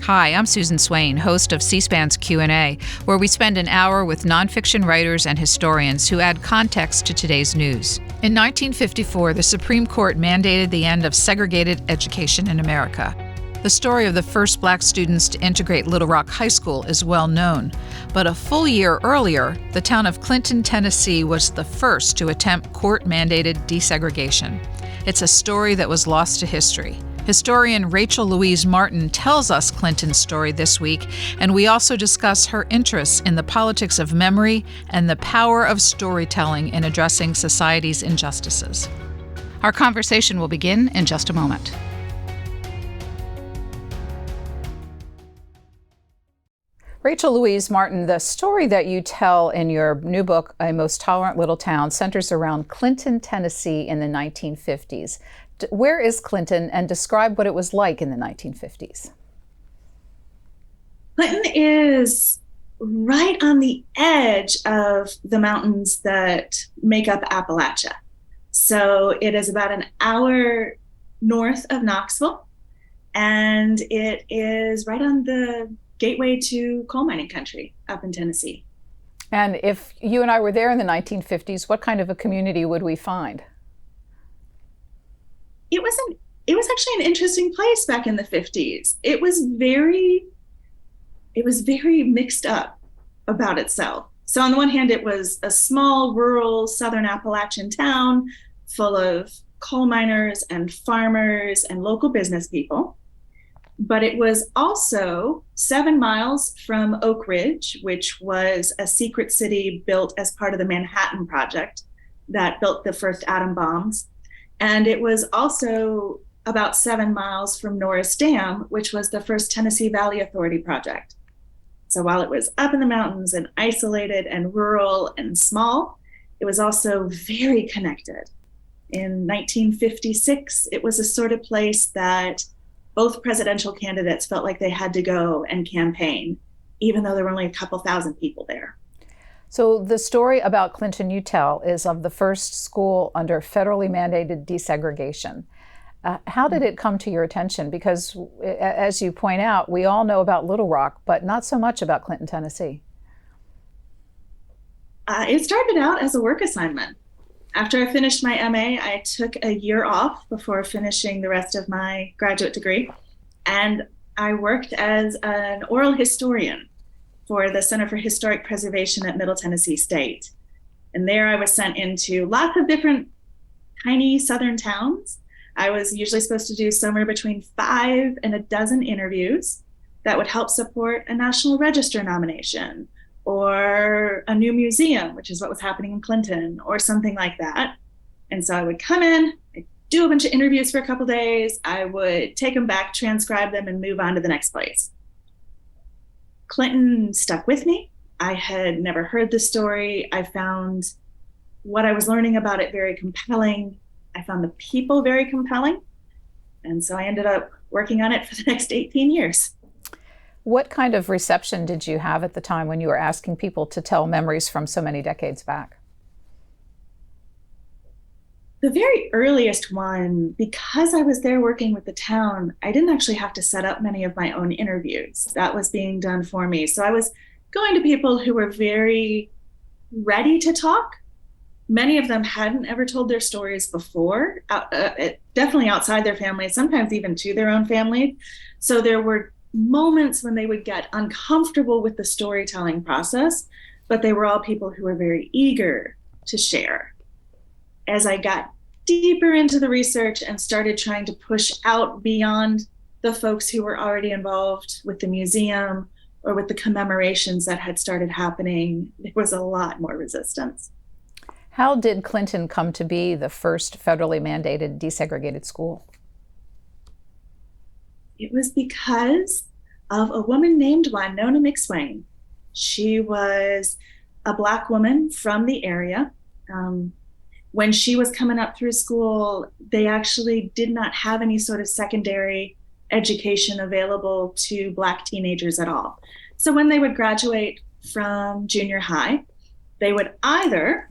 Hi, I'm Susan Swain, host of C-SPAN's Q&A, where we spend an hour with nonfiction writers and historians who add context to today's news. In 1954, the Supreme Court mandated the end of segregated education in America. The story of the first black students to integrate Little Rock High School is well known, but a full year earlier, the town of Clinton, Tennessee was the first to attempt court-mandated desegregation. It's a story that was lost to history. Historian Rachel Louise Martin tells us Clinton's story this week, and we also discuss her interests in the politics of memory and the power of storytelling in addressing society's injustices. Our conversation will begin in just a moment. Rachel Louise Martin, the story that you tell in your new book, A Most Tolerant Little Town, centers around Clinton, Tennessee in the 1950s. Where is Clinton, and describe what it was like in the 1950s? Clinton is right on the edge of the mountains that make up Appalachia. So it is about an hour north of Knoxville, and it is right on the gateway to coal mining country up in Tennessee. And if you and I were there in the 1950s, what kind of a community would we find? It was actually an interesting place back in the 50s. It was very mixed up about itself. So on the one hand, it was a small, rural, southern Appalachian town full of coal miners and farmers and local business people. But it was also 7 miles from Oak Ridge, which was a secret city built as part of the Manhattan Project that built the first atom bombs. And it was also about 7 miles from Norris Dam, which was the first Tennessee Valley Authority project. So while it was up in the mountains and isolated and rural and small, it was also very connected. In 1956, it was a sort of place that both presidential candidates felt like they had to go and campaign, even though there were only a couple thousand people there. So the story about Clinton you tell is of the first school under federally mandated desegregation. How did it come to your attention? Because as you point out, we all know about Little Rock, but not so much about Clinton, Tennessee. It started out as a work assignment. After I finished my MA, I took a year off before finishing the rest of my graduate degree, and I worked as an oral historian for the Center for Historic Preservation at Middle Tennessee State. And there I was sent into lots of different tiny southern towns. I was usually supposed to do somewhere between 5 and a dozen interviews that would help support a National Register nomination or a new museum, which is what was happening in Clinton, or something like that. And so I would come in, I'd do a bunch of interviews for a couple days, I would take them back, transcribe them, and move on to the next place. Clinton stuck with me. I had never heard the story. I found what I was learning about it very compelling. I found the people very compelling. And so I ended up working on it for the next 18 years. What kind of reception did you have at the time when you were asking people to tell memories from so many decades back? The very earliest one, because I was there working with the town, I didn't actually have to set up many of my own interviews. That was being done for me. So I was going to people who were very ready to talk. Many of them hadn't ever told their stories before, definitely outside their family, sometimes even to their own family. So there were moments when they would get uncomfortable with the storytelling process, but they were all people who were very eager to share. As I got deeper into the research and started trying to push out beyond the folks who were already involved with the museum or with the commemorations that had started happening, there was a lot more resistance. How did Clinton come to be the first federally mandated desegregated school? It was because of a woman named Winona McSwain. She was a Black woman from the area. When she was coming up through school, they actually did not have any sort of secondary education available to Black teenagers at all. So when they would graduate from junior high, they would either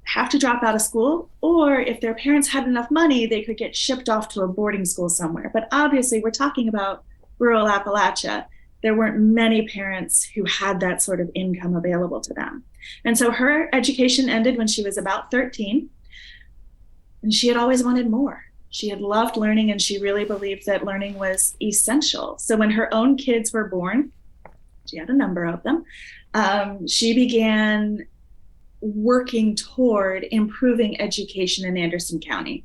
have to drop out of school, or if their parents had enough money, they could get shipped off to a boarding school somewhere. But obviously, we're talking about rural Appalachia, there weren't many parents who had that sort of income available to them. And so her education ended when she was about 13, and she had always wanted more. She had loved learning, and she really believed that learning was essential. So when her own kids were born, she had a number of them, she began working toward improving education in Anderson County,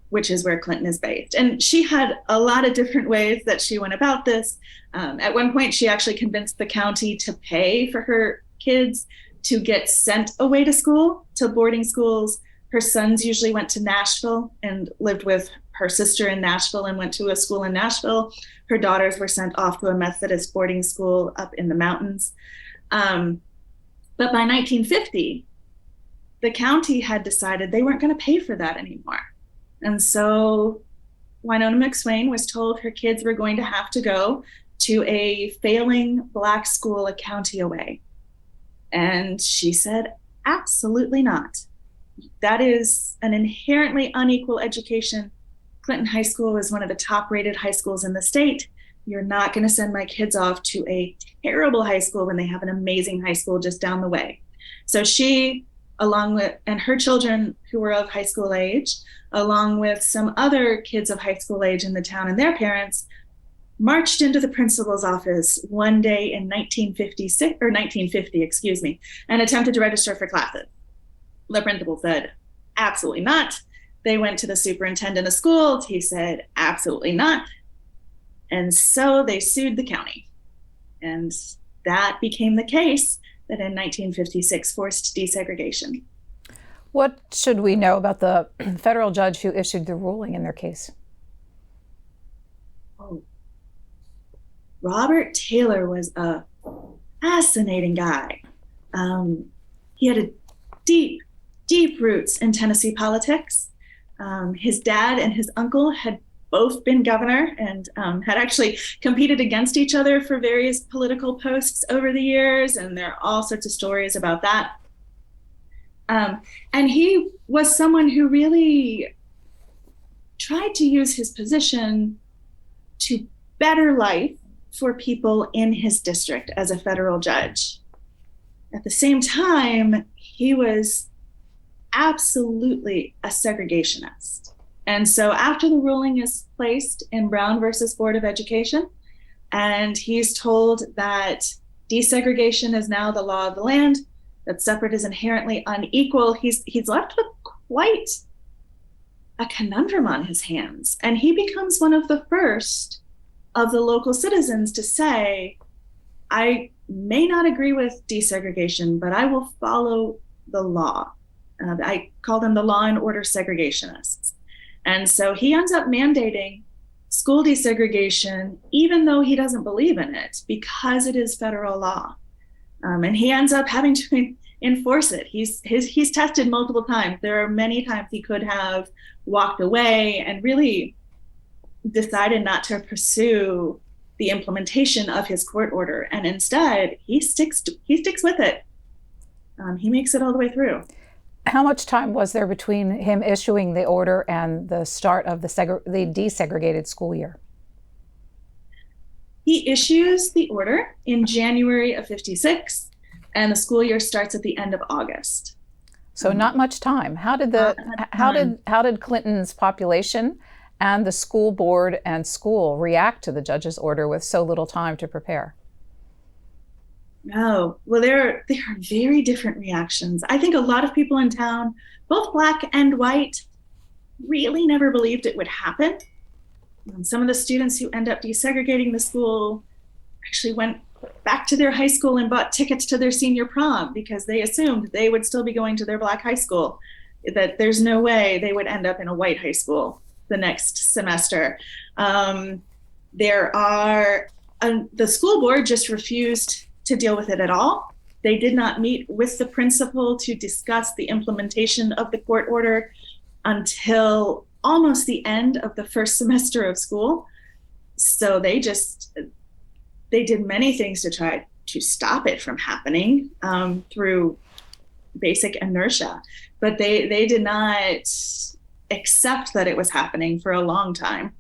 which is where Clinton is based. And she had a lot of different ways that she went about this. At one point, she actually convinced the county to pay for her kids to get sent away to school, to boarding schools. Her sons usually went to Nashville and lived with her sister in Nashville and went to a school in Nashville. Her daughters were sent off to a Methodist boarding school up in the mountains. But by 1950, the county had decided they weren't going to pay for that anymore. And so Winona McSwain was told her kids were going to have to go to a failing Black school a county away. And she said, absolutely not. That is an inherently unequal education. Clinton High School was one of the top-rated high schools in the state. You're not going to send my kids off to a terrible high school when they have an amazing high school just down the way. So she, along with, and her children who were of high school age, along with some other kids of high school age in the town and their parents, marched into the principal's office one day in 1950, and attempted to register for classes. The principal said, absolutely not. They went to the superintendent of schools. He said, absolutely not. And so they sued the county. And that became the case that in 1956 forced desegregation. What should we know about the federal judge who issued the ruling in their case? Oh, Robert Taylor was a fascinating guy. He had a deep roots in Tennessee politics. His dad and his uncle had both been governor and had actually competed against each other for various political posts over the years. And there are all sorts of stories about that. And he was someone who really tried to use his position to better life for people in his district as a federal judge. At the same time, he was absolutely a segregationist. And so after the ruling is placed in Brown versus Board of Education, and he's told that desegregation is now the law of the land, that separate is inherently unequal, he's left with quite a conundrum on his hands. And he becomes one of the first of the local citizens to say, I may not agree with desegregation, but I will follow the law. I call them the law and order segregationists. And so he ends up mandating school desegregation, even though he doesn't believe in it, because it is federal law. And he ends up having to enforce it. He's tested multiple times. There are many times he could have walked away and really decided not to pursue the implementation of his court order. And instead, he sticks with it. He makes it all the way through. How much time was there between him issuing the order and the start of the desegregated school year? He issues the order in January of 56, and the school year starts at the end of August. So not much time. How did Clinton's population and the school board and school react to the judge's order with so little time to prepare? No, well, there are very different reactions. I think a lot of people in town, both Black and white, really never believed it would happen. And some of the students who end up desegregating the school actually went back to their high school and bought tickets to their senior prom because they assumed they would still be going to their Black high school, that there's no way they would end up in a white high school the next semester. The school board just refused to deal with it at all. They did not meet with the principal to discuss the implementation of the court order until almost the end of the first semester of school. So they did many things to try to stop it from happening through basic inertia, but they did not accept that it was happening for a long time.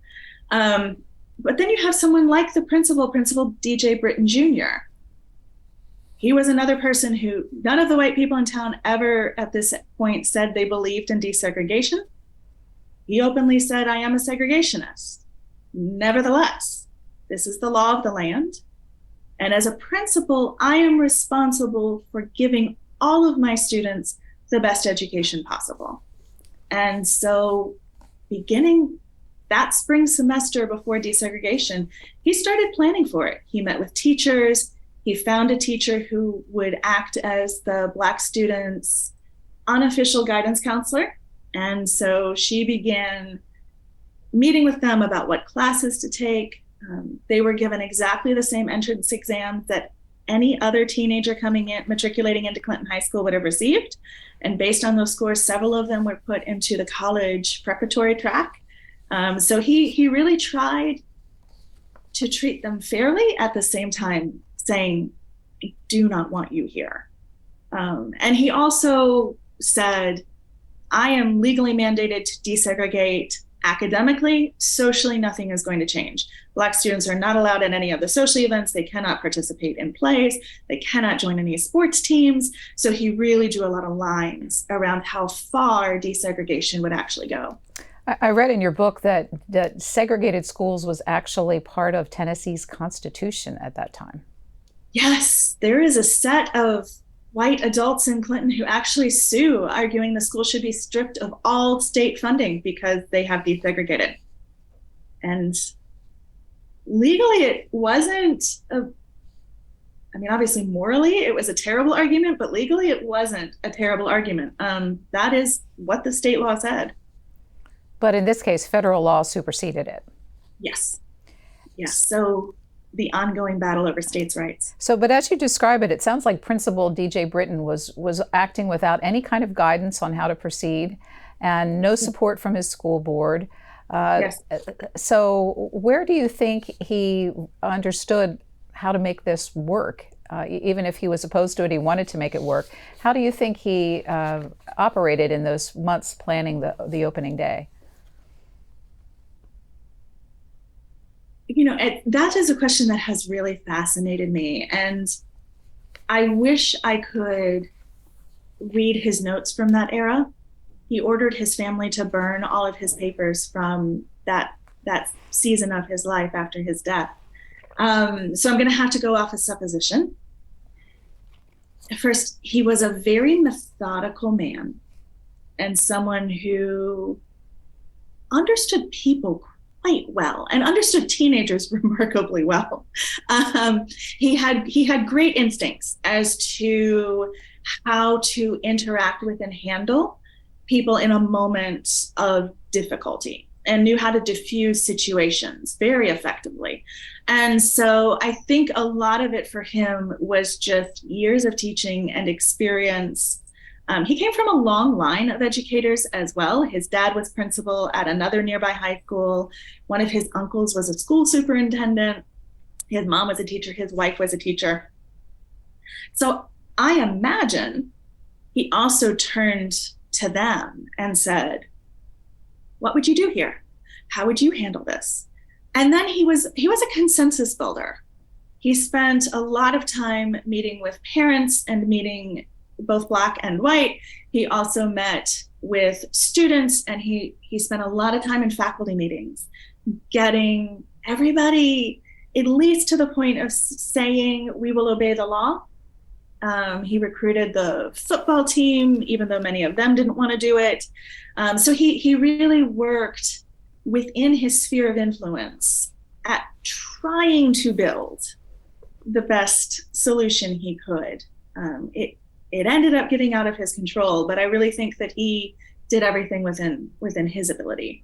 But then you have someone like the Principal DJ Britton Jr. He was another person who none of the white people in town ever at this point said they believed in desegregation. He openly said, I am a segregationist. Nevertheless, this is the law of the land. And as a principal, I am responsible for giving all of my students the best education possible. And so beginning that spring semester before desegregation, he started planning for it. He met with teachers. He found a teacher who would act as the Black students' unofficial guidance counselor. And so she began meeting with them about what classes to take. They were given exactly the same entrance exams that any other teenager coming in, matriculating into Clinton High School would have received. And based on those scores, several of them were put into the college preparatory track. So he really tried to treat them fairly, at the same time saying, I do not want you here. And he also said, I am legally mandated to desegregate academically. Socially, nothing is going to change. Black students are not allowed at any of the social events. They cannot participate in plays. They cannot join any sports teams. So he really drew a lot of lines around how far desegregation would actually go. I read in your book that segregated schools was actually part of Tennessee's constitution at that time. Yes, there is a set of white adults in Clinton who actually sue, arguing the school should be stripped of all state funding because they have desegregated. And legally, it wasn't obviously morally, it was a terrible argument, but legally it wasn't a terrible argument. That is what the state law said. But in this case, federal law superseded it. Yes. So the ongoing battle over states' rights. So, but as you describe it, it sounds like Principal DJ Britton was acting without any kind of guidance on how to proceed and no support from his school board. Yes. So where do you think he understood how to make this work? Even if he was opposed to it, he wanted to make it work. How do you think he operated in those months planning the opening day? That is a question that has really fascinated me. And I wish I could read his notes from that era. He ordered his family to burn all of his papers from that season of his life after his death. So I'm going to have to go off a supposition. First, he was a very methodical man and someone who understood people quite well and understood teenagers remarkably well. He had great instincts as to how to interact with and handle people in a moment of difficulty, and knew how to diffuse situations very effectively. And so I think a lot of it for him was just years of teaching and experience. He came from a long line of educators as well. His dad was principal at another nearby high school. One of his uncles was a school superintendent. His mom was a teacher. His wife was a teacher. So I imagine he also turned to them and said, what would you do here? How would you handle this? And then he was a consensus builder. He spent a lot of time meeting with parents and meeting both Black and white. He also met with students, and he spent a lot of time in faculty meetings, getting everybody at least to the point of saying, we will obey the law. He recruited the football team, even though many of them didn't want to do it. So he really worked within his sphere of influence at trying to build the best solution he could. It ended up getting out of his control, but I really think that he did everything within his ability.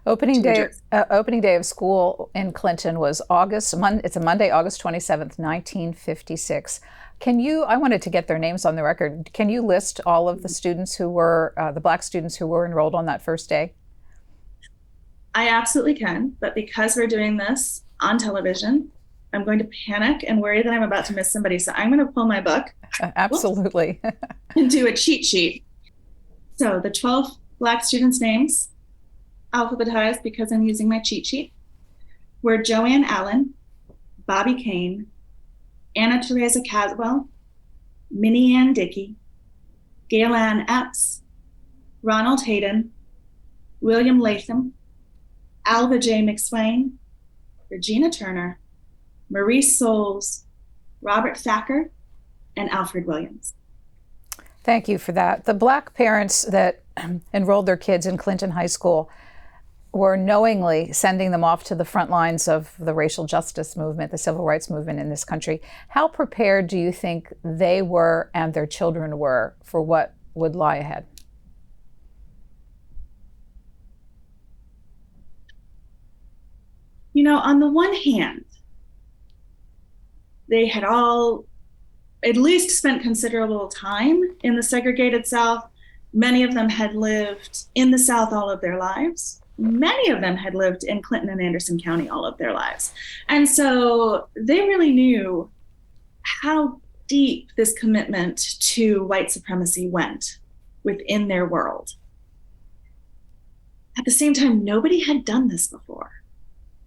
Opening day of school in Clinton was it's a Monday, August 27th, 1956. I wanted to get their names on the record. Can you list all of the students who were, the Black students who were enrolled on that first day? I absolutely can, but because we're doing this on television, I'm going to panic and worry that I'm about to miss somebody. So I'm going to pull my book. Absolutely. And do a cheat sheet. So the 12 Black students' names, alphabetized because I'm using my cheat sheet. were Joanne Allen, Bobby Kane, Anna Teresa Caswell, Minnie Ann Dickey, Gail Ann Epps, Ronald Hayden, William Latham, Alva J. McSwain, Regina Turner, Maurice Souls, Robert Thacker, and Alfred Williams. Thank you for that. The Black parents that enrolled their kids in Clinton High School were knowingly sending them off to the front lines of the racial justice movement, the civil rights movement in this country. How prepared do you think they were and their children were for what would lie ahead? You know, on the one hand, they had all at least spent considerable time in the segregated South. Many of them had lived in the South all of their lives. Many of them had lived in Clinton and Anderson County all of their lives. And so they really knew how deep this commitment to white supremacy went within their world. At the same time, nobody had done this before.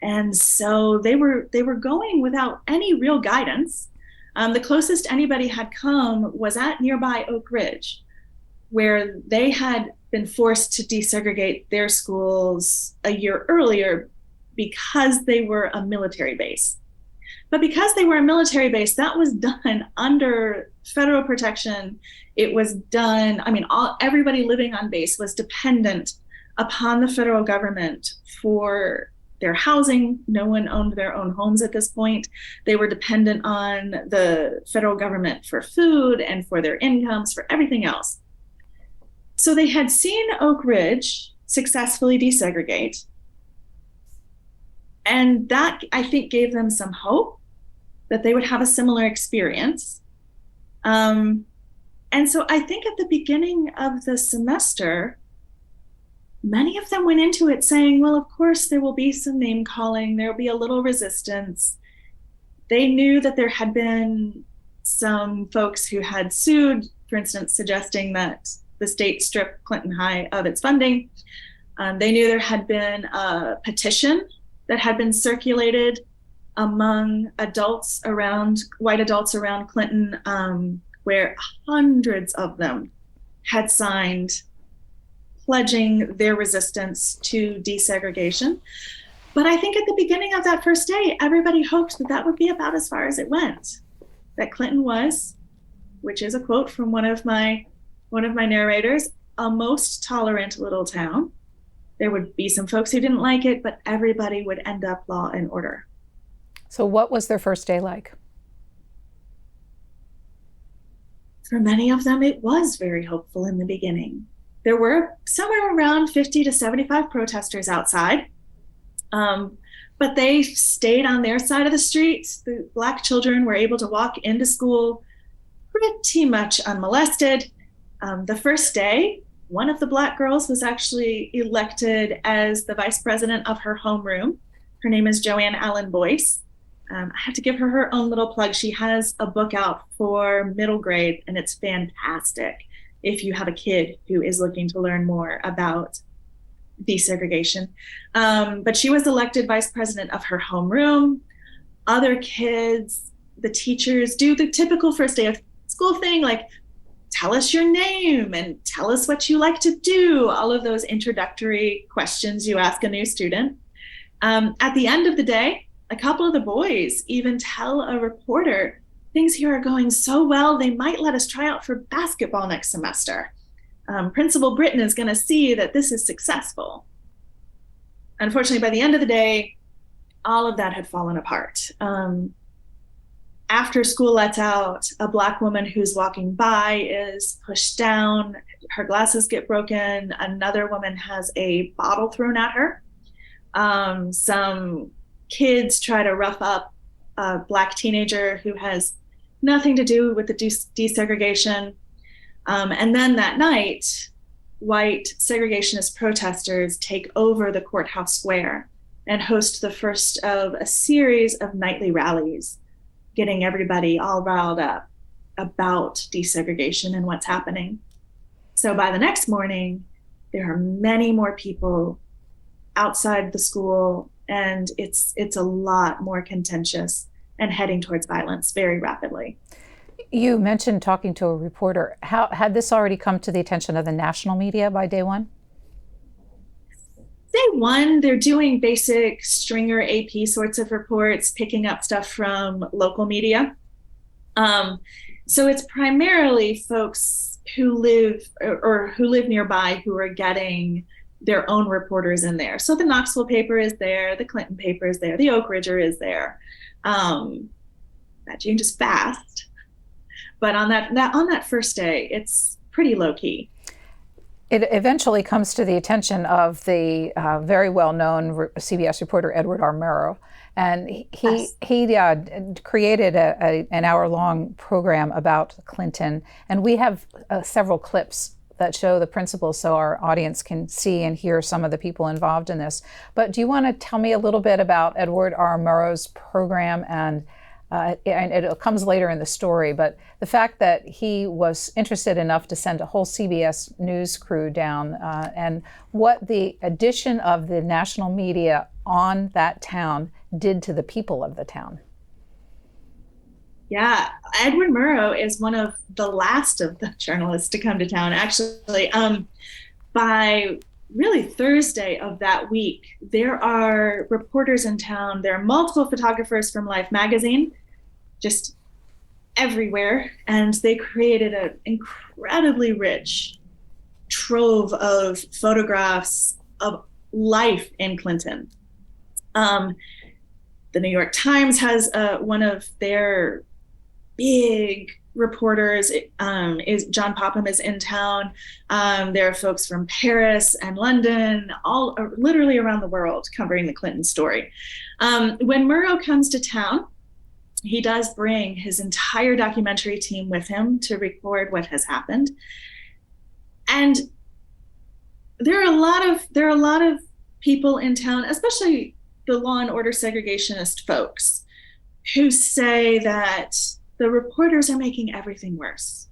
And so they were going without any real guidance. The closest anybody had come was at nearby Oak Ridge, where they had been forced to desegregate their schools a year earlier because they were a military base. But because they were a military base, that was done under federal protection. It was done, everybody living on base was dependent upon the federal government for their housing. No one owned their own homes at this point. They were dependent on the federal government for food and for their incomes, for everything else. So they had seen Oak Ridge successfully desegregate. And that, I think, gave them some hope that they would have a similar experience. And so I think at the beginning of the semester, many of them went into it saying, well, of course, there will be some name calling. There will be a little resistance. They knew that there had been some folks who had sued, for instance, suggesting that the state strip Clinton High of its funding. They knew there had been a petition that had been circulated among white adults around Clinton, where hundreds of them had signed pledging their resistance to desegregation. But I think at the beginning of that first day, everybody hoped that would be about as far as it went. That Clinton was, which is a quote from one of my narrators, a most tolerant little town. There would be some folks who didn't like it, but everybody would end up law and order. So what was their first day like? For many of them, it was very hopeful in the beginning. There were somewhere around 50 to 75 protesters outside, but they stayed on their side of the street. The Black children were able to walk into school pretty much unmolested. The first day, one of the Black girls was actually elected as the vice president of her homeroom. Her name is Joanne Allen Boyce. I have to give her her own little plug. She has a book out for middle grade, and it's fantastic if you have a kid who is looking to learn more about desegregation. But she was elected vice president of her homeroom. Other kids, the teachers do the typical first day of school thing, like tell us your name and tell us what you like to do, all of those introductory questions you ask a new student. At the end of the day, a couple of the boys even tell a reporter, things here are going so well, they might let us try out for basketball next semester. Principal Britton is going to see that this is successful. Unfortunately, by the end of the day, all of that had fallen apart. After school lets out, a Black woman who's walking by is pushed down, her glasses get broken, another woman has a bottle thrown at her. Some kids try to rough up a Black teenager who has nothing to do with the desegregation. And then that night, white segregationist protesters take over the courthouse square and host the first of a series of nightly rallies, getting everybody all riled up about desegregation and what's happening. So by the next morning, there are many more people outside the school and it's a lot more contentious and heading towards violence very rapidly. You mentioned talking to a reporter. How had this already come to the attention of the national media by day one? Day one, they're doing basic stringer AP sorts of reports, picking up stuff from local media. So it's primarily folks who live or who live nearby who are getting their own reporters in there. So the Knoxville paper is there, the Clinton paper is there, the Oak Ridger is there. That changes fast, but on that first day, it's pretty low key. It eventually comes to the attention of the very well-known CBS reporter Edward R. Murrow, and he created an hour-long program about Clinton, and we have several clips that show the principles so our audience can see and hear some of the people involved in this. But do you want to tell me a little bit about Edward R. Murrow's program and it comes later in the story, but the fact that he was interested enough to send a whole CBS News crew down and what the addition of the national media on that town did to the people of the town. Yeah, Edward Murrow is one of the last of the journalists to come to town. Actually, by really Thursday of that week, there are reporters in town. There are multiple photographers from Life magazine, just everywhere. And they created an incredibly rich trove of photographs of life in Clinton. The New York Times has one of their big reporters is John Popham is in town. There are folks from Paris and London, all literally around the world covering the Clinton story. When Murrow comes to town, he does bring his entire documentary team with him to record what has happened. And there are a lot of people in town, especially the law and order segregationist folks, who say that the reporters are making everything worse,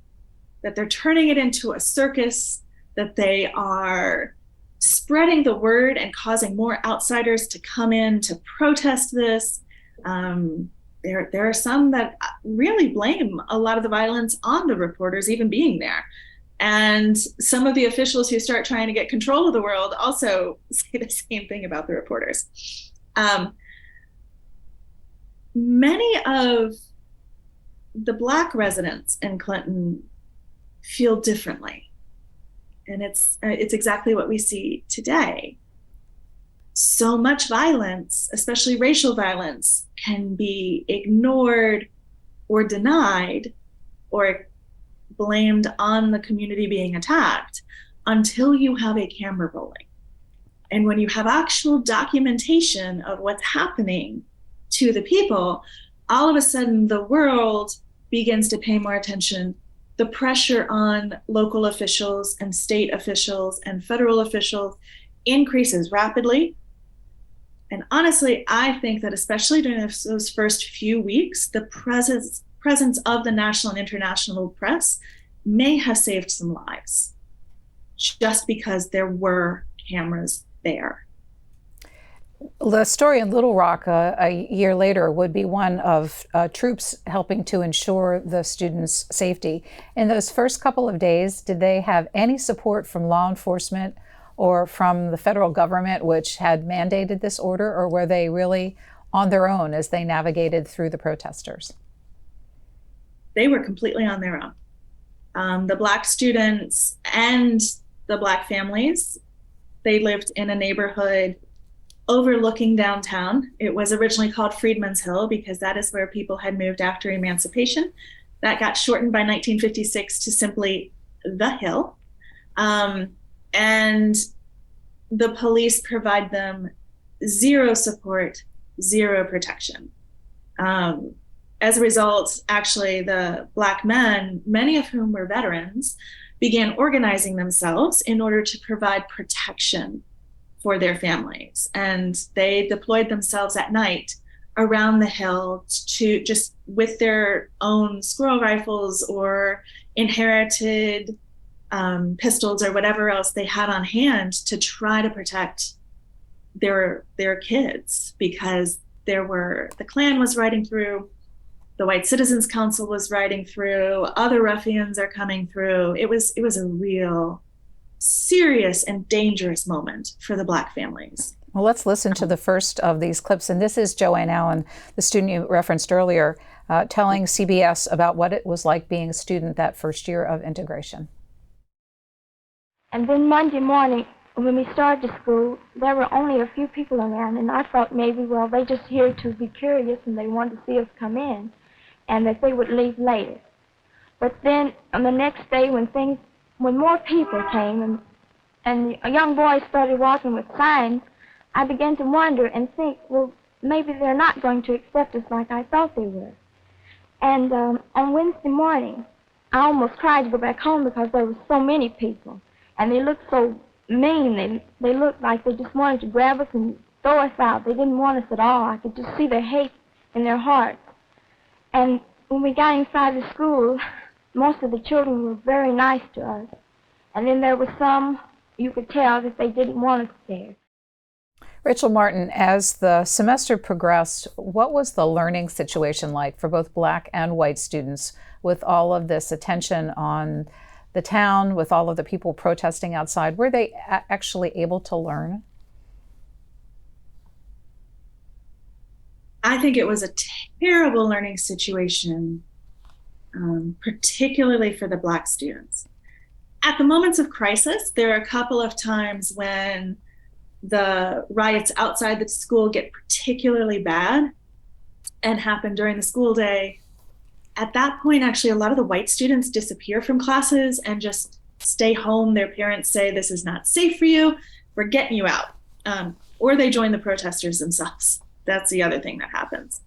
that they're turning it into a circus, that they are spreading the word and causing more outsiders to come in to protest this. There are some that really blame a lot of the violence on the reporters even being there. And some of the officials who start trying to get control of the world also say the same thing about the reporters. Many of the Black residents in Clinton feel differently. And it's exactly what we see today. So much violence, especially racial violence, can be ignored or denied or blamed on the community being attacked until you have a camera rolling. And when you have actual documentation of what's happening to the people, all of a sudden the world begins to pay more attention. The pressure on local officials and state officials and federal officials increases rapidly. And honestly, I think that especially during those first few weeks, the presence of the national and international press may have saved some lives just because there were cameras there. The story in Little Rock a year later would be one of troops helping to ensure the students' safety. In those first couple of days, did they have any support from law enforcement or from the federal government, which had mandated this order, or were they really on their own as they navigated through the protesters? They were completely on their own. The Black students and the Black families, they lived in a neighborhood overlooking downtown. It was originally called Freedman's Hill because that is where people had moved after emancipation. That got shortened by 1956 to simply the Hill. And the police provide them zero support, zero protection. As a result, actually, the Black men, many of whom were veterans, began organizing themselves in order to provide protection for their families. And they deployed themselves at night around the hill to just with their own squirrel rifles or inherited pistols or whatever else they had on hand to try to protect their kids, because the Klan was riding through, the White Citizens Council was riding through, other ruffians are coming through. It was a real serious and dangerous moment for the Black families. Well, let's listen to the first of these clips. And this is Joanne Allen, the student you referenced earlier, telling CBS about what it was like being a student that first year of integration. And then Monday morning, when we started school, there were only a few people around, and I thought maybe, well, they just here to be curious and they wanted to see us come in, and that they would leave later. But then on the next day, when more people came and a young boy started walking with signs, I began to wonder and think, well, maybe they're not going to accept us like I thought they were. And on Wednesday morning, I almost cried to go back home because there were so many people, and they looked so mean. They looked like they just wanted to grab us and throw us out. They didn't want us at all. I could just see their hate in their hearts. And when we got inside the school, most of the children were very nice to us. And then there were some, you could tell that they didn't want us there. Rachel Martin, as the semester progressed, what was the learning situation like for both Black and white students with all of this attention on the town, with all of the people protesting outside? Were they actually able to learn? I think it was a terrible learning situation, particularly for the Black students. At the moments of crisis, there are a couple of times when the riots outside the school get particularly bad and happen during the school day. At that point, actually, a lot of the white students disappear from classes and just stay home. Their parents say, this is not safe for you, we're getting you out. Or they join the protesters themselves. That's the other thing that happens.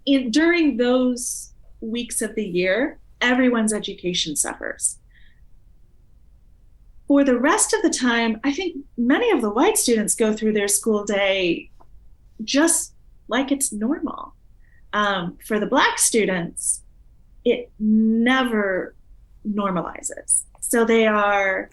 During those weeks of the year, everyone's education suffers. For the rest of the time, I think many of the white students go through their school day just like it's normal. For the Black students, it never normalizes. So they are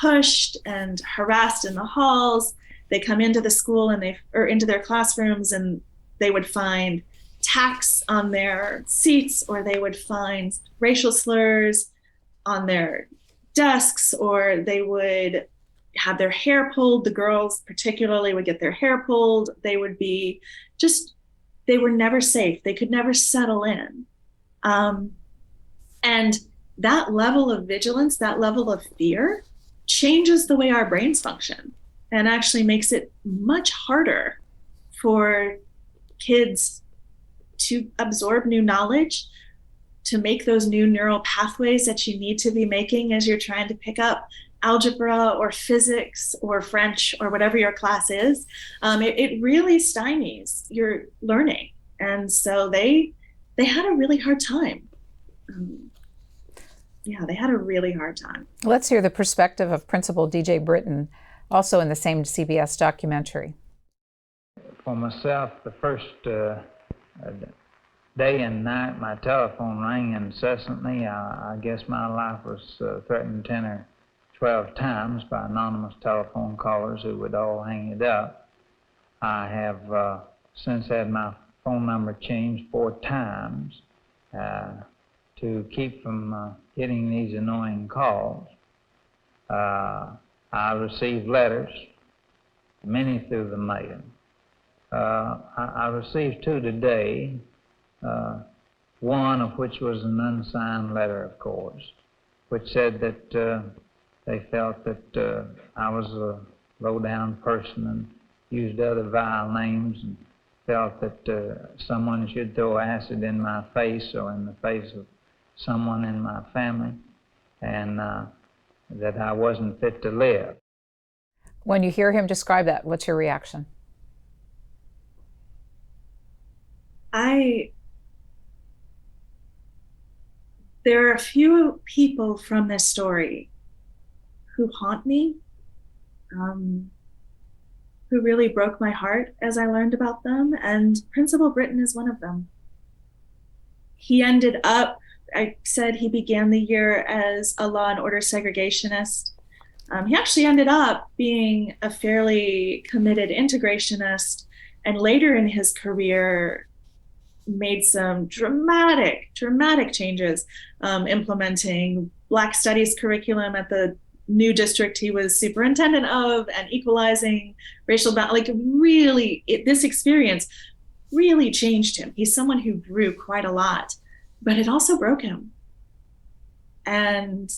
pushed and harassed in the halls. They come into the school or into their classrooms, and they would find tacks on their seats, or they would find racial slurs on their desks, or they would have their hair pulled. The girls particularly would get their hair pulled. They would be they were never safe. They could never settle in. And that level of vigilance, that level of fear changes the way our brains function and actually makes it much harder for kids to absorb new knowledge, to make those new neural pathways that you need to be making as you're trying to pick up algebra or physics or French or whatever your class is. It really stymies your learning. And so they had a really hard time. They had a really hard time. Let's hear the perspective of Principal DJ Britton, also in the same CBS documentary. For myself, the first day and night, my telephone rang incessantly. I guess my life was threatened 10 or 12 times by anonymous telephone callers who would all hang it up. I have since had my phone number changed 4 times to keep from getting these annoying calls. I received letters, many through the mail. I received 2 today, one of which was an unsigned letter, of course, which said that they felt that I was a low-down person and used other vile names, and felt that someone should throw acid in my face or in the face of someone in my family, and that I wasn't fit to live. When you hear him describe that, what's your reaction? There are a few people from this story who haunt me, who really broke my heart as I learned about them, and Principal Britton is one of them. He ended up, I said he began the year as a law and order segregationist. He actually ended up being a fairly committed integrationist, and later in his career made some dramatic changes, implementing Black Studies curriculum at the new district he was superintendent of, and equalizing racial really, this experience really changed him. He's someone who grew quite a lot, but it also broke him. And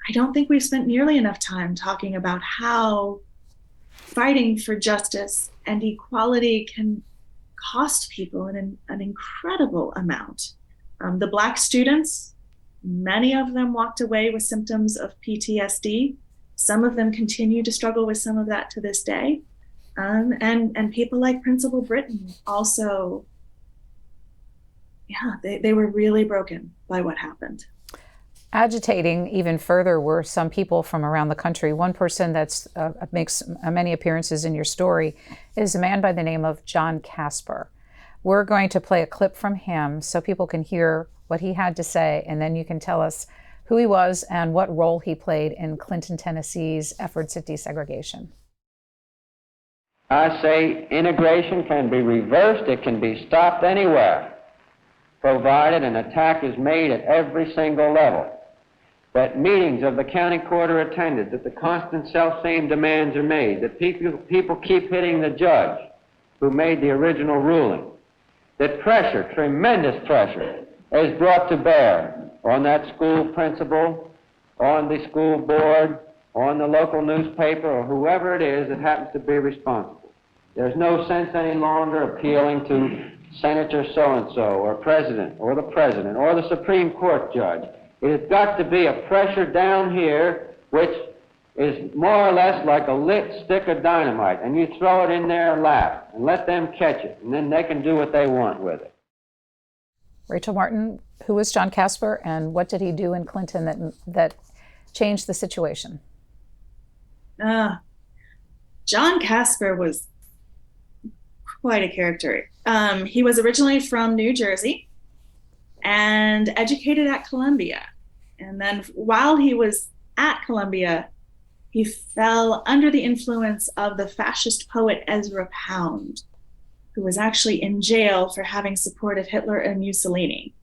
I don't think we've spent nearly enough time talking about how fighting for justice and equality can cost people an incredible amount. The Black students, many of them walked away with symptoms of PTSD. Some of them continue to struggle with some of that to this day. And people like Principal Britton also, they were really broken by what happened. Agitating even further were some people from around the country. One person that makes many appearances in your story is a man by the name of John Casper. We're going to play a clip from him so people can hear what he had to say, and then you can tell us who he was and what role he played in Clinton, Tennessee's efforts at desegregation. I say integration can be reversed, it can be stopped anywhere, provided an attack is made at every single level. That meetings of the county court are attended, that the constant self-same demands are made, that people keep hitting the judge who made the original ruling, that pressure, tremendous pressure, is brought to bear on that school principal, on the school board, on the local newspaper, or whoever it is that happens to be responsible. There's no sense any longer appealing to Senator so-and-so, or President, or the Supreme Court judge. It has got to be a pressure down here which is more or less like a lit stick of dynamite, and you throw it in their lap and let them catch it, and then they can do what they want with it. Rachel Martin, who was John Casper, and what did he do in Clinton that changed the situation? John Casper was quite a character. He was originally from New Jersey and educated at Columbia. And then while he was at Columbia, he fell under the influence of the fascist poet Ezra Pound, who was actually in jail for having supported Hitler and Mussolini.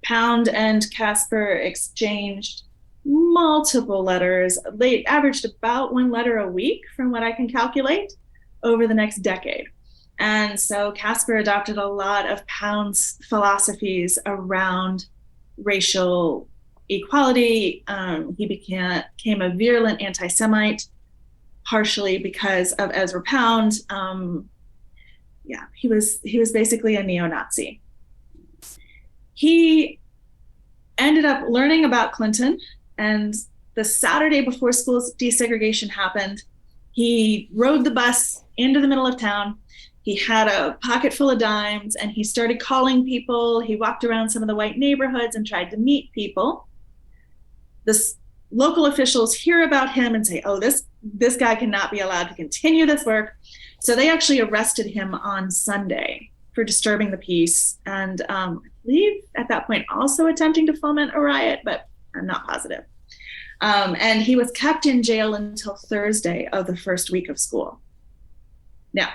Pound and Casper exchanged multiple letters. They averaged about one letter a week, from what I can calculate, over the next decade. And so Casper adopted a lot of Pound's philosophies around racial equality. He became a virulent anti-Semite, partially because of Ezra Pound. He was basically a neo-Nazi. He ended up learning about Clinton, and the Saturday before school desegregation happened, he rode the bus into the middle of town. He had a pocket full of dimes, and he started calling people. He walked around some of the white neighborhoods and tried to meet people. The local officials hear about him and say, oh, this guy cannot be allowed to continue this work. So they actually arrested him on Sunday for disturbing the peace, and I believe at that point also attempting to foment a riot, but I'm not positive. And he was kept in jail until Thursday of the first week of school. Now,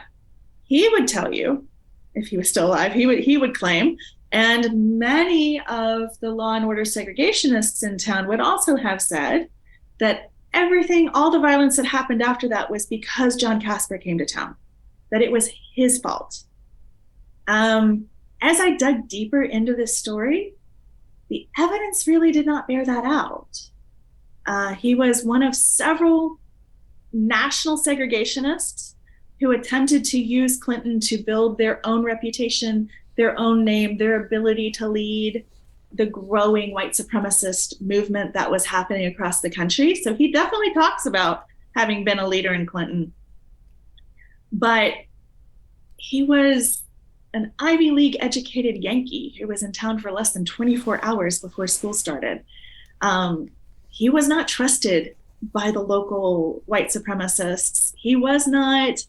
he would tell you, if he was still alive, he would claim, and many of the law and order segregationists in town would also have said, that all the violence that happened after that was because John Casper came to town, that it was his fault. As I dug deeper into this story, the evidence really did not bear that out. He was one of several national segregationists who attempted to use Clinton to build their own reputation, their own name, their ability to lead the growing white supremacist movement that was happening across the country. So he definitely talks about having been a leader in Clinton. But he was an Ivy League educated Yankee who was in town for less than 24 hours before school started. He was not trusted by the local white supremacists. He was not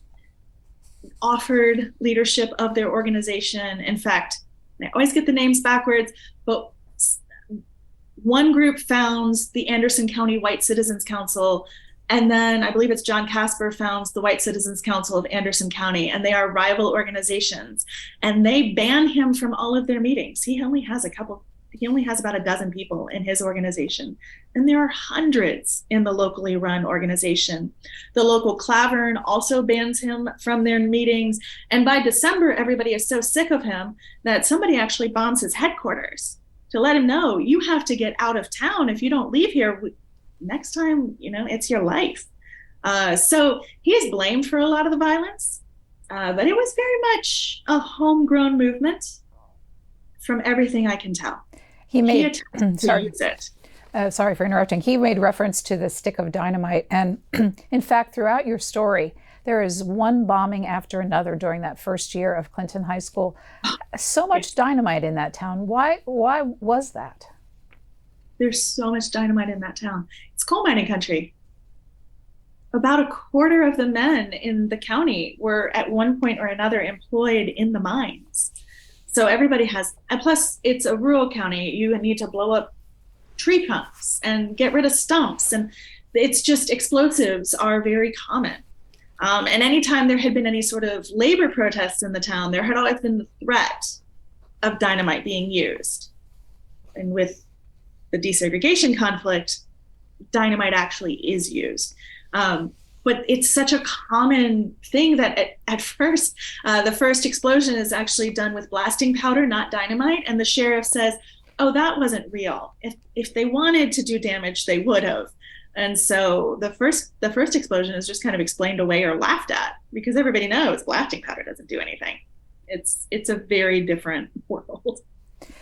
offered leadership of their organization. In fact, I always get the names backwards, but one group founds the Anderson County White Citizens Council. And then I believe it's John Casper founds the White Citizens Council of Anderson County, and they are rival organizations. And they ban him from all of their meetings. He only has about a dozen people in his organization. And there are hundreds in the locally run organization. The local Clavern also bans him from their meetings. And by December, everybody is so sick of him that somebody actually bombs his headquarters to let him know, you have to get out of town. If you don't leave here, next time, it's your life. So he is blamed for a lot of the violence, but it was very much a homegrown movement from everything I can tell. He made, sorry for interrupting. He made reference to the stick of dynamite. And in fact, throughout your story, there is one bombing after another during that first year of Clinton High School. So much dynamite in that town. Why was that? There's so much dynamite in that town. It's coal mining country. About a quarter of the men in the county were at one point or another employed in the mines. So everybody has, and plus it's a rural county. You need to blow up tree trunks and get rid of stumps. And it's just explosives are very common. And anytime there had been any sort of labor protests in the town, there had always been the threat of dynamite being used. And with the desegregation conflict, dynamite actually is used. But it's such a common thing that at first, the first explosion is actually done with blasting powder, not dynamite. And the sheriff says, oh, that wasn't real. If they wanted to do damage, they would have. And so the first explosion is just kind of explained away or laughed at because everybody knows blasting powder doesn't do anything. It's a very different world.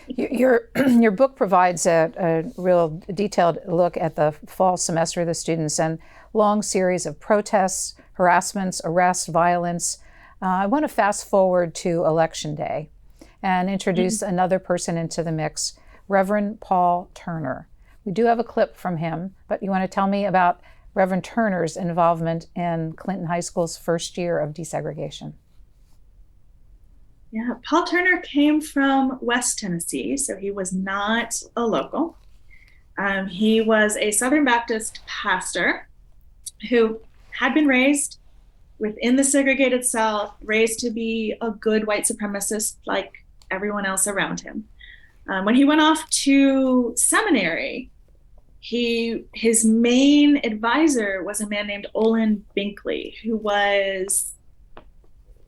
Your book provides a real detailed look at the fall semester of the students and long series of protests, harassments, arrests, violence. I want to fast forward to Election Day and introduce another person into the mix, Reverend Paul Turner. We do have a clip from him, but you want to tell me about Reverend Turner's involvement in Clinton High School's first year of desegregation. Yeah, Paul Turner came from West Tennessee, so he was not a local. He was a Southern Baptist pastor who had been raised within the segregated South, raised to be a good white supremacist like everyone else around him. When he went off to seminary, his main advisor was a man named Olin Binkley, who was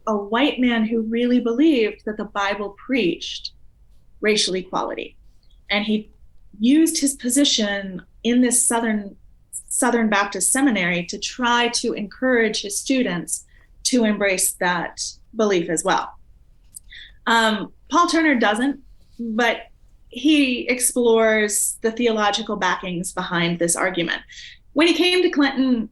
a white man who really believed that the Bible preached racial equality. And he used his position in this Southern Baptist seminary to try to encourage his students to embrace that belief as well. Paul Turner doesn't, but he explores the theological backings behind this argument. When he came to Clinton,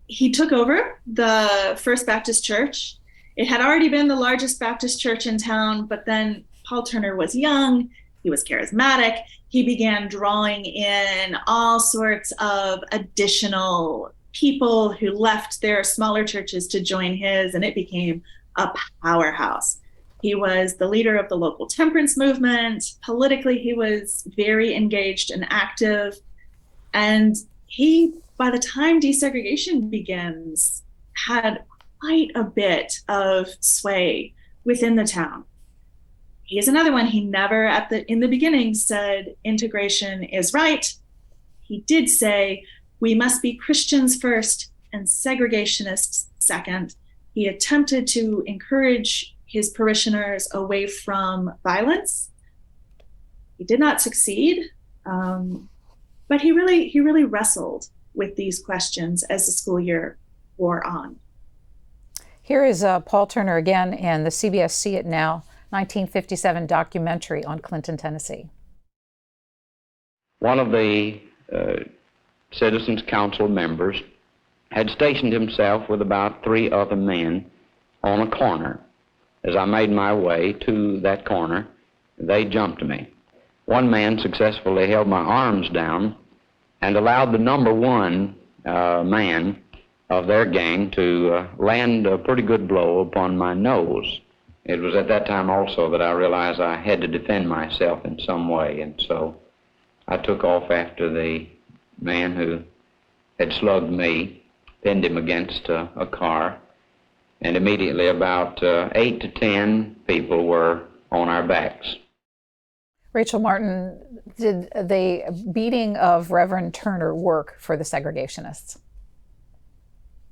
he took over the First Baptist Church. It had already been the largest Baptist church in town, but then Paul Turner was young, he was charismatic, he began drawing in all sorts of additional people who left their smaller churches to join his, and it became a powerhouse. He was the leader of the local temperance movement. Politically, he was very engaged and active. And he, by the time desegregation begins, had quite a bit of sway within the town. He is another one. He never in the beginning said integration is right. He did say we must be Christians first and segregationists second. He attempted to encourage his parishioners away from violence. He did not succeed, but he really wrestled with these questions as the school year wore on. Here is Paul Turner again in the CBS See It Now 1957 documentary on Clinton, Tennessee. One of the Citizens Council members had stationed himself with about 3 other men on a corner. As I made my way to that corner, they jumped me. One man successfully held my arms down and allowed the number 1 man of their gang to land a pretty good blow upon my nose. It was at that time also that I realized I had to defend myself in some way, and so I took off after the man who had slugged me, pinned him against a car, and immediately about 8 to 10 people were on our backs. Rachel Martin, did the beating of Reverend Turner work for the segregationists?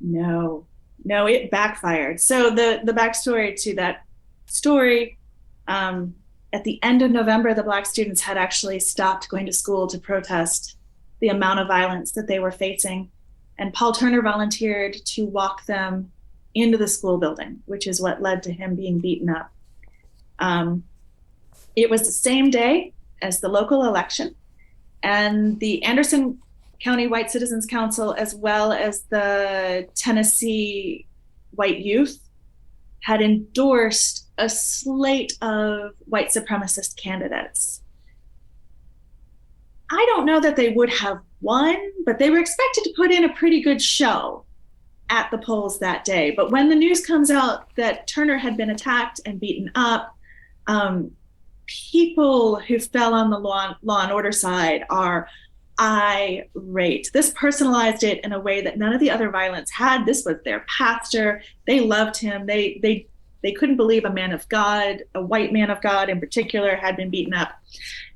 No, it backfired. So the backstory to that story, at the end of November, the Black students had actually stopped going to school to protest the amount of violence that they were facing. And Paul Turner volunteered to walk them into the school building, which is what led to him being beaten up. It was the same day as the local election, and the Anderson County White Citizens Council, as well as the Tennessee White Youth, had endorsed a slate of white supremacist candidates. I don't know that they would have won, but they were expected to put in a pretty good show at the polls that day. But when the news comes out that Turner had been attacked and beaten up, people who fell on the law and order side are irate. This personalized it in a way that none of the other violence had. This was their pastor. They loved him. They couldn't believe a man of God, a white man of God in particular, had been beaten up.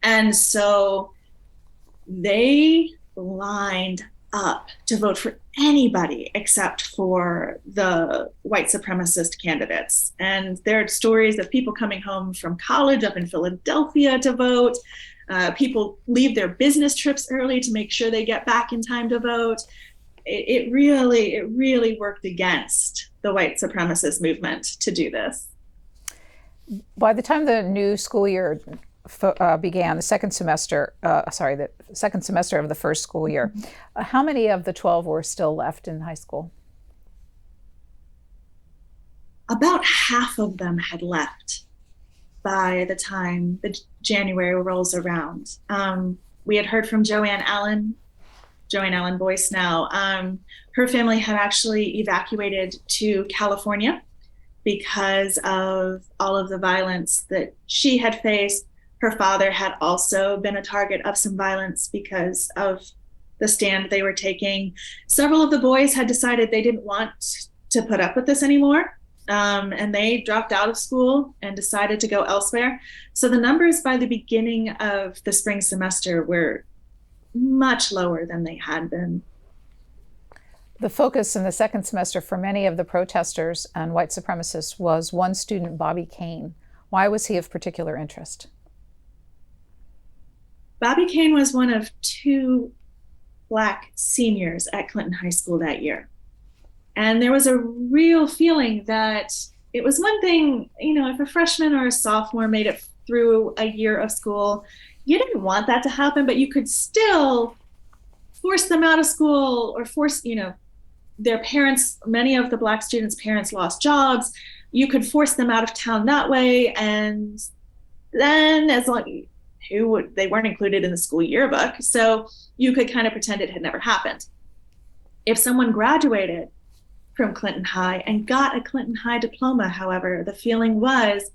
And so they lined up to vote for anybody except for the white supremacist candidates. And there are stories of people coming home from college up in Philadelphia to vote. People leave their business trips early to make sure they get back in time to vote. It really worked against the white supremacist movement to do this. By the time the new school year began, the second semester of the first school year, how many of the 12 were still left in high school? About half of them had left by the time the January rolls around. We had heard from Joanne Allen Boyce now. Her family had actually evacuated to California because of all of the violence that she had faced. Her father had also been a target of some violence because of the stand they were taking. Several of the boys had decided they didn't want to put up with this anymore, and they dropped out of school and decided to go elsewhere. So the numbers by the beginning of the spring semester were much lower than they had been. The focus in the second semester for many of the protesters and white supremacists was one student, Bobby Kane. Why was he of particular interest? Bobby Kane was one of 2 Black seniors at Clinton High School that year. And there was a real feeling that it was one thing, if a freshman or a sophomore made it through a year of school, you didn't want that to happen, but you could still force them out of school or force, their parents, many of the Black students' parents lost jobs. You could force them out of town that way. And then they weren't included in the school yearbook, so you could kind of pretend it had never happened. If someone graduated from Clinton High and got a Clinton High diploma, however, the feeling was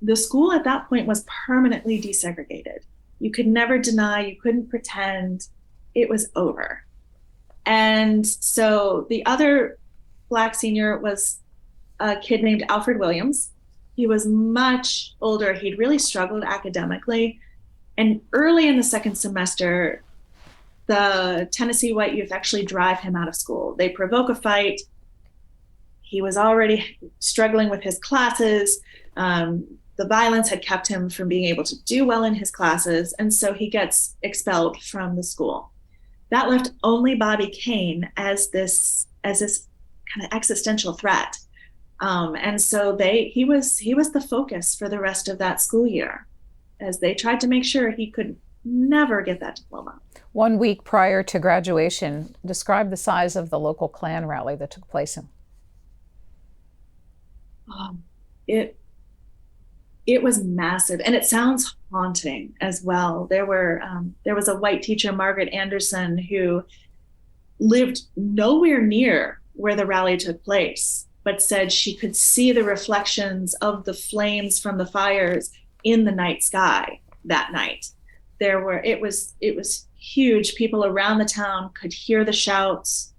the school at that point was permanently desegregated. You could never deny, you couldn't pretend, it was over. And so the other Black senior was a kid named Alfred Williams. He was much older. He'd really struggled academically. And early in the second semester, the Tennessee White Youth actually drive him out of school. They provoke a fight. He was already struggling with his classes. The violence had kept him from being able to do well in his classes. And so he gets expelled from the school. That left only Bobby Kane as this kind of existential threat. And so he was the focus for the rest of that school year, as they tried to make sure he could never get that diploma. 1 week prior to graduation, describe the size of the local Klan rally that took place in. It was massive, and it sounds haunting as well. There was a white teacher, Margaret Anderson, who lived nowhere near where the rally took place, but said she could see the reflections of the flames from the fires in the night sky that night. It was huge. People around the town could hear the shouts,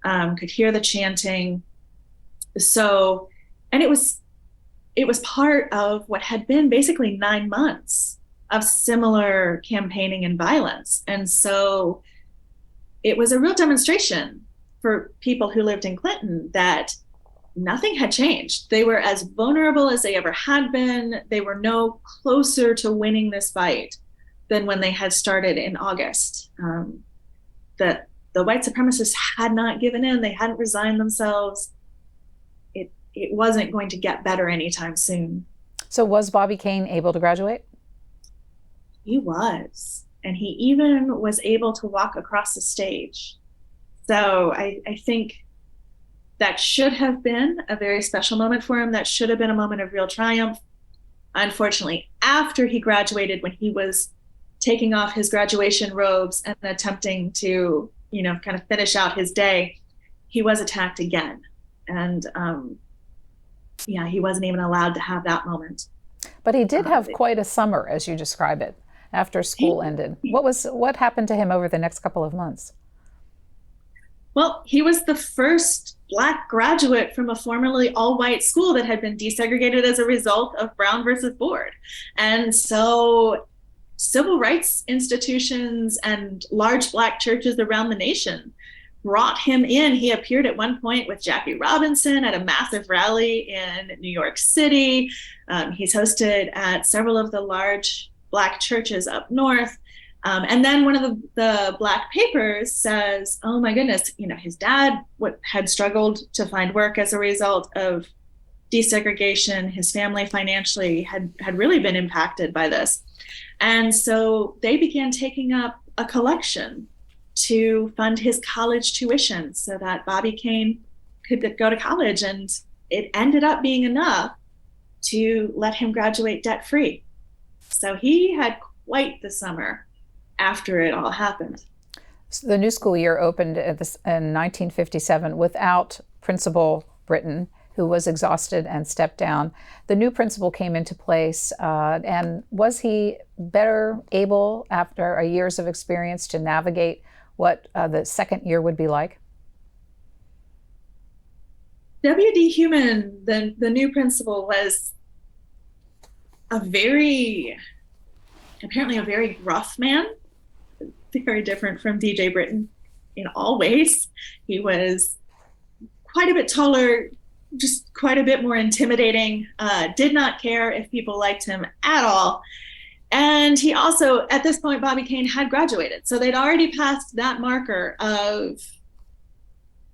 could hear the chanting. So, and it was part of what had been basically 9 months of similar campaigning and violence. And so it was a real demonstration for people who lived in Clinton that nothing had changed. They were as vulnerable as they ever had been. They were no closer to winning this fight than when they had started in August. That the white supremacists had not given in. They hadn't resigned themselves. It wasn't going to get better anytime soon. So was Bobby Kane able to graduate? He was. And he even was able to walk across the stage. So I think that should have been a very special moment for him. That should have been a moment of real triumph. Unfortunately, after he graduated, when he was taking off his graduation robes and attempting to, kind of finish out his day, he was attacked again. And he wasn't even allowed to have that moment. But he did have quite a summer, as you describe it, after school ended. What happened to him over the next couple of months? Well, he was the first Black graduate from a formerly all-white school that had been desegregated as a result of Brown versus Board. And so civil rights institutions and large Black churches around the nation brought him in. He appeared at one point with Jackie Robinson at a massive rally in New York City. He's hosted at several of the large Black churches up north. And then one of the Black papers says, oh my goodness, his dad had struggled to find work as a result of desegregation. His family financially had really been impacted by this. And so they began taking up a collection to fund his college tuition so that Bobby Kane could go to college. And it ended up being enough to let him graduate debt-free. So he had quite the summer after it all happened. So the new school year opened in 1957 without Principal Britton, who was exhausted and stepped down. The new principal came into place, and was he better able, after a years of experience, to navigate what the second year would be like? W.D. Heumann, the new principal, was apparently a very gruff man, very different from D.J. Britton in all ways. He was quite a bit taller, just quite a bit more intimidating, did not care if people liked him at all. And he also, at this point, Bobby Kane had graduated. So they'd already passed that marker of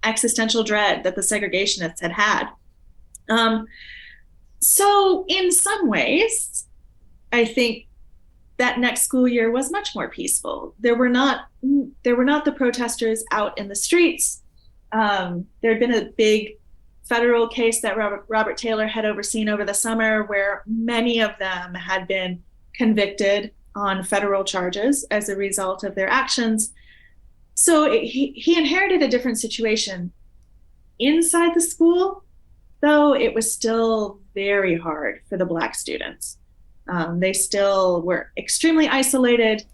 existential dread that the segregationists had had. So in some ways, I think that next school year was much more peaceful. There were not the protesters out in the streets. There had been a big federal case that Robert Taylor had overseen over the summer, where many of them had been convicted on federal charges as a result of their actions. So he inherited a different situation. Inside the school, though, it was still very hard for the Black students. They still were extremely isolated.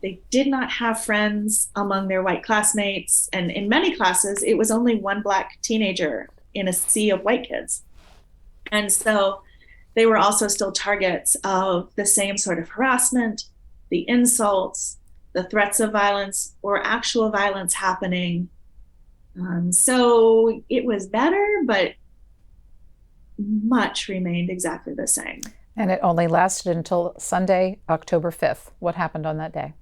They did not have friends among their white classmates. And in many classes, it was only one Black teenager in a sea of white kids. And so they were also still targets of the same sort of harassment, the insults, the threats of violence, or actual violence happening. So it was better, but much remained exactly the same. And it only lasted until Sunday, October 5th. What happened on that day?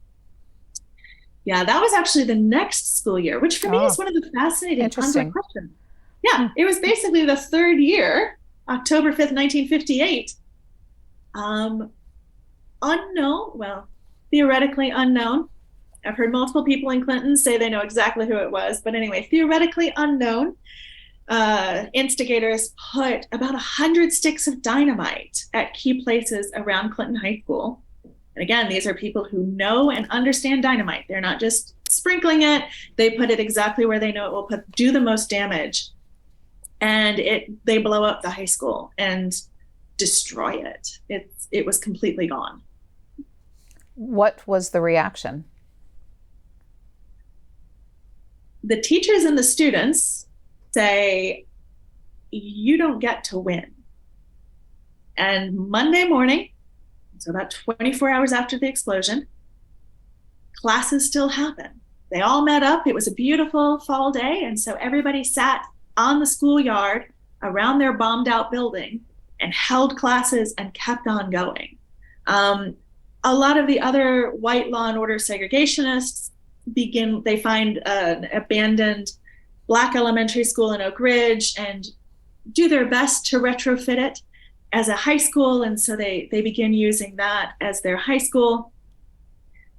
Yeah, that was actually the next school year, which for me is one of the fascinating questions. Yeah, it was basically the third year, October 5th, 1958. Unknown, well, theoretically unknown. I've heard multiple people in Clinton say they know exactly who it was. But anyway, theoretically unknown. Instigators put about 100 sticks of dynamite at key places around Clinton High School. And again, these are people who know and understand dynamite. They're not just sprinkling it. They put it exactly where they know it will do the most damage. And they blow up the high school and destroy it. It was completely gone. What was the reaction? the teachers and the students say, you don't get to win. And Monday morning, so about 24 hours after the explosion, classes still happen. They all met up. It was a beautiful fall day. And so everybody sat on the schoolyard around their bombed out building and held classes and kept on going. A lot of the other white law and order segregationists they find an abandoned Black elementary school in Oak Ridge and do their best to retrofit it as a high school. And so they begin using that as their high school.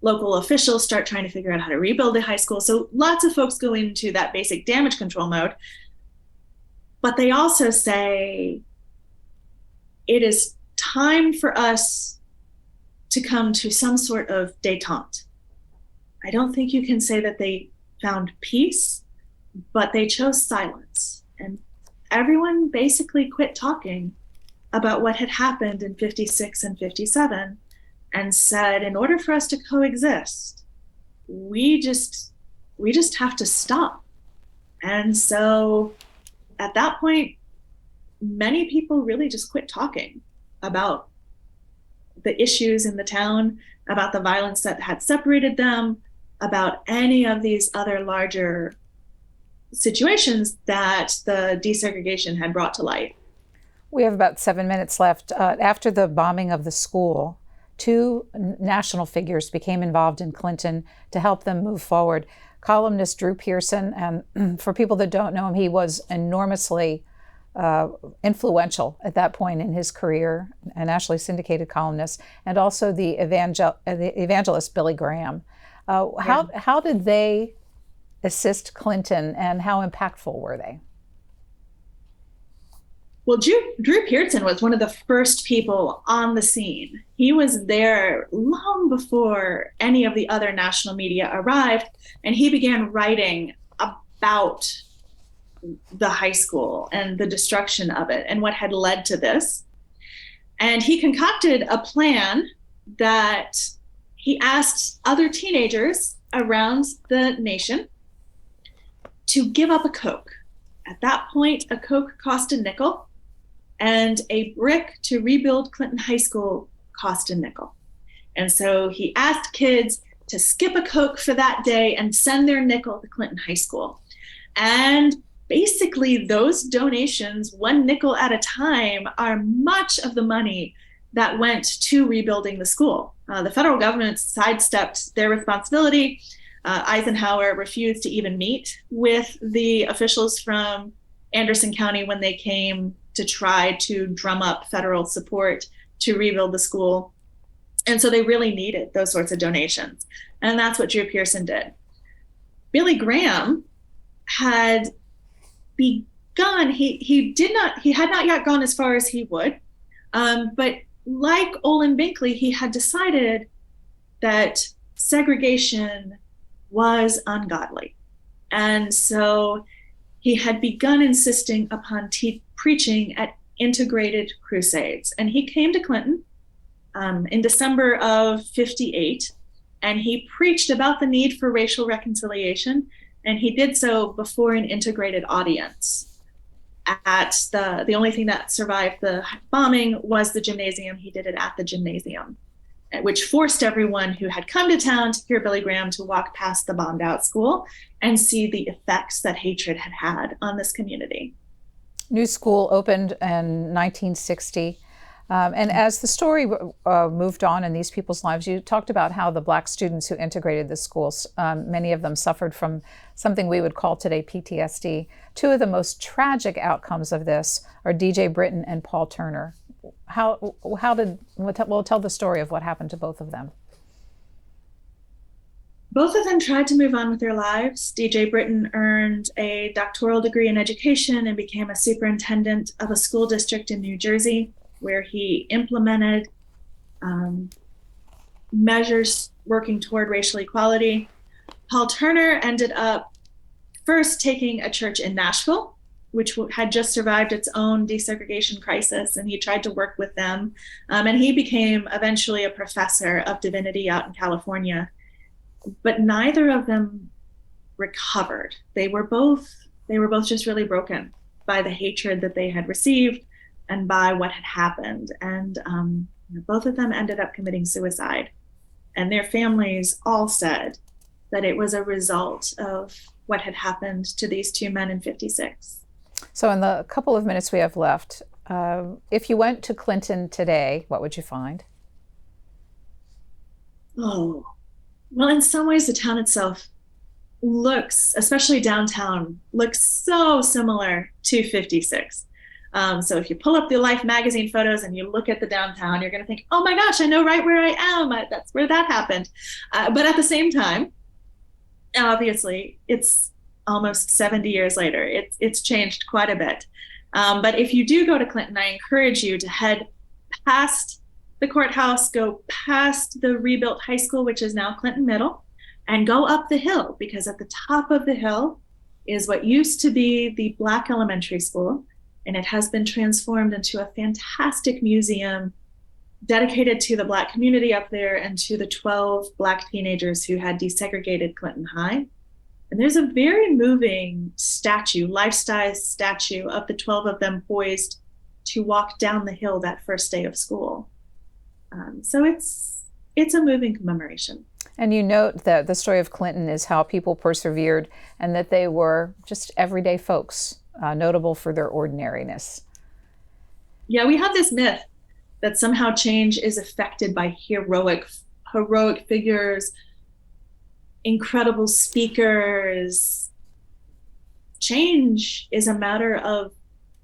Local officials start trying to figure out how to rebuild the high school. So lots of folks go into that basic damage control mode. But they also say it is time for us to come to some sort of détente. I don't think you can say that they found peace, but they chose silence. And everyone basically quit talking about what had happened in 56 and 57 and said, in order for us to coexist, we just have to stop. And so at that point, many people really just quit talking about the issues in the town, about the violence that had separated them, about any of these other larger situations that the desegregation had brought to light. We have about 7 minutes left. After the bombing of the school, 2 national figures became involved in Clinton to help them move forward. Columnist Drew Pearson, and for people that don't know him, he was enormously influential at that point in his career, a nationally syndicated columnist, and also the evangelist Billy Graham. How did they assist Clinton, and how impactful were they? Well, Drew Pearson was one of the first people on the scene. He was there long before any of the other national media arrived, and he began writing about the high school and the destruction of it and what had led to this. And he concocted a plan that he asked other teenagers around the nation to give up a Coke. At that point, a Coke cost a nickel, and a brick to rebuild Clinton High School cost a nickel. And so he asked kids to skip a Coke for that day and send their nickel to Clinton High School. And basically those donations, 1 nickel at a time, are much of the money that went to rebuilding the school. The federal government sidestepped their responsibility. Eisenhower refused to even meet with the officials from Anderson County when they came to try to drum up federal support to rebuild the school. And so they really needed those sorts of donations. And that's what Drew Pearson did. Billy Graham had begun, he had not yet gone as far as he would, but like Olin Binkley, he had decided that segregation was ungodly. And so he had begun insisting upon preaching at integrated crusades. And he came to Clinton in December of 58, and he preached about the need for racial reconciliation. And he did so before an integrated audience. At the only thing that survived the bombing was the gymnasium. He did it at the gymnasium, which forced everyone who had come to town to hear Billy Graham to walk past the bombed out school and see the effects that hatred had had on this community. New school opened in 1960. And as the story moved on in these people's lives, you talked about how the Black students who integrated the schools, many of them suffered from something we would call today PTSD. 2 of the most tragic outcomes of this are DJ Britton and Paul Turner. We'll tell the story of what happened to both of them. Both of them tried to move on with their lives. DJ Britton earned a doctoral degree in education and became a superintendent of a school district in New Jersey, where he implemented measures working toward racial equality. Paul Turner ended up first taking a church in Nashville, which had just survived its own desegregation crisis, and he tried to work with them. And he became eventually a professor of divinity out in California. But neither of them recovered. They were both just really broken by the hatred that they had received and by what had happened. And both of them ended up committing suicide. And their families all said that it was a result of what had happened to these two men in 56. So in the couple of minutes we have left, if you went to Clinton today, what would you find? Oh, well, in some ways, the town itself looks, especially downtown, looks so similar to 56. So if you pull up the Life magazine photos and you look at the downtown, you're going to think, oh my gosh, I know right where I am. That's where that happened. But at the same time, obviously, it's almost 70 years later. It's changed quite a bit. But if you do go to Clinton, I encourage you to head past the courthouse, go past the rebuilt high school, which is now Clinton Middle, and go up the hill, because at the top of the hill is what used to be the Black elementary school. And it has been transformed into a fantastic museum dedicated to the Black community up there and to the 12 Black teenagers who had desegregated Clinton High. And there's a very moving statue, life-size statue of the 12 of them poised to walk down the hill that first day of school. So it's a moving commemoration. And you note that the story of Clinton is how people persevered and that they were just everyday folks, notable for their ordinariness. Yeah, we have this myth that somehow change is affected by heroic figures, incredible speakers. Change is a matter of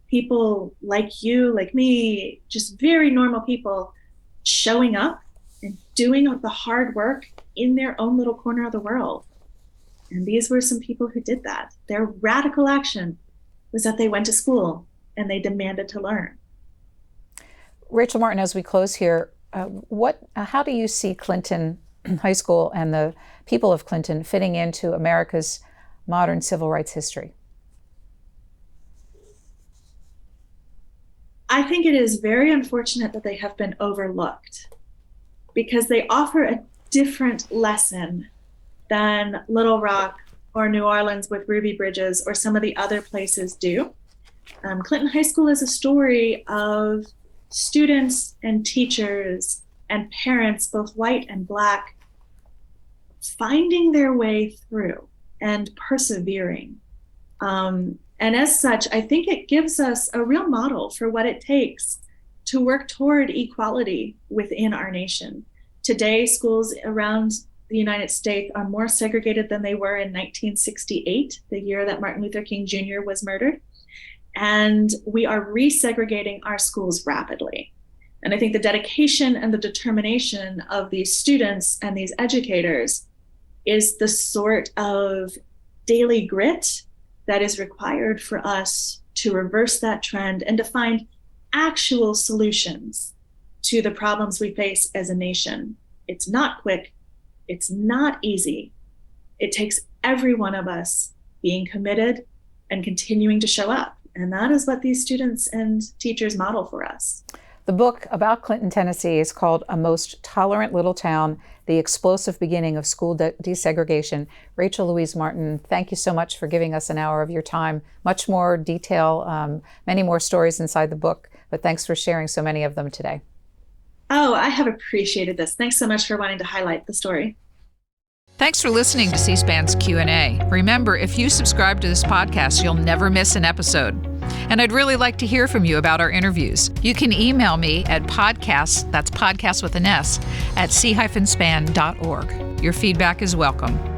people like you, like me, just very normal people showing up and doing the hard work in their own little corner of the world. And these were some people who did that. Their radical action was that they went to school and they demanded to learn. Rachel Martin, as we close here, how do you see Clinton High School and the people of Clinton fitting into America's modern civil rights history? I think it is very unfortunate that they have been overlooked, because they offer a different lesson than Little Rock or New Orleans with Ruby Bridges or some of the other places do. Clinton High School is a story of students and teachers and parents, both white and Black, finding their way through and persevering. And as such, I think it gives us a real model for what it takes to work toward equality within our nation. Today, schools around the United States are more segregated than they were in 1968, the year that Martin Luther King Jr. was murdered. And we are resegregating our schools rapidly. And I think the dedication and the determination of these students and these educators is the sort of daily grit that is required for us to reverse that trend and to find actual solutions to the problems we face as a nation. It's not quick. It's not easy. It takes every one of us being committed and continuing to show up. And that is what these students and teachers model for us. The book about Clinton, Tennessee is called A Most Tolerant Little Town, The Explosive Beginning of School Desegregation. Rachel Louise Martin, thank you so much for giving us an hour of your time. Much more detail, many more stories inside the book, but thanks for sharing so many of them today. Oh, I have appreciated this. Thanks so much for wanting to highlight the story. Thanks for listening to C-SPAN's Q&A. Remember, if you subscribe to this podcast, you'll never miss an episode. And I'd really like to hear from you about our interviews. You can email me at podcasts, that's podcast with an S, at c-span.org. Your feedback is welcome.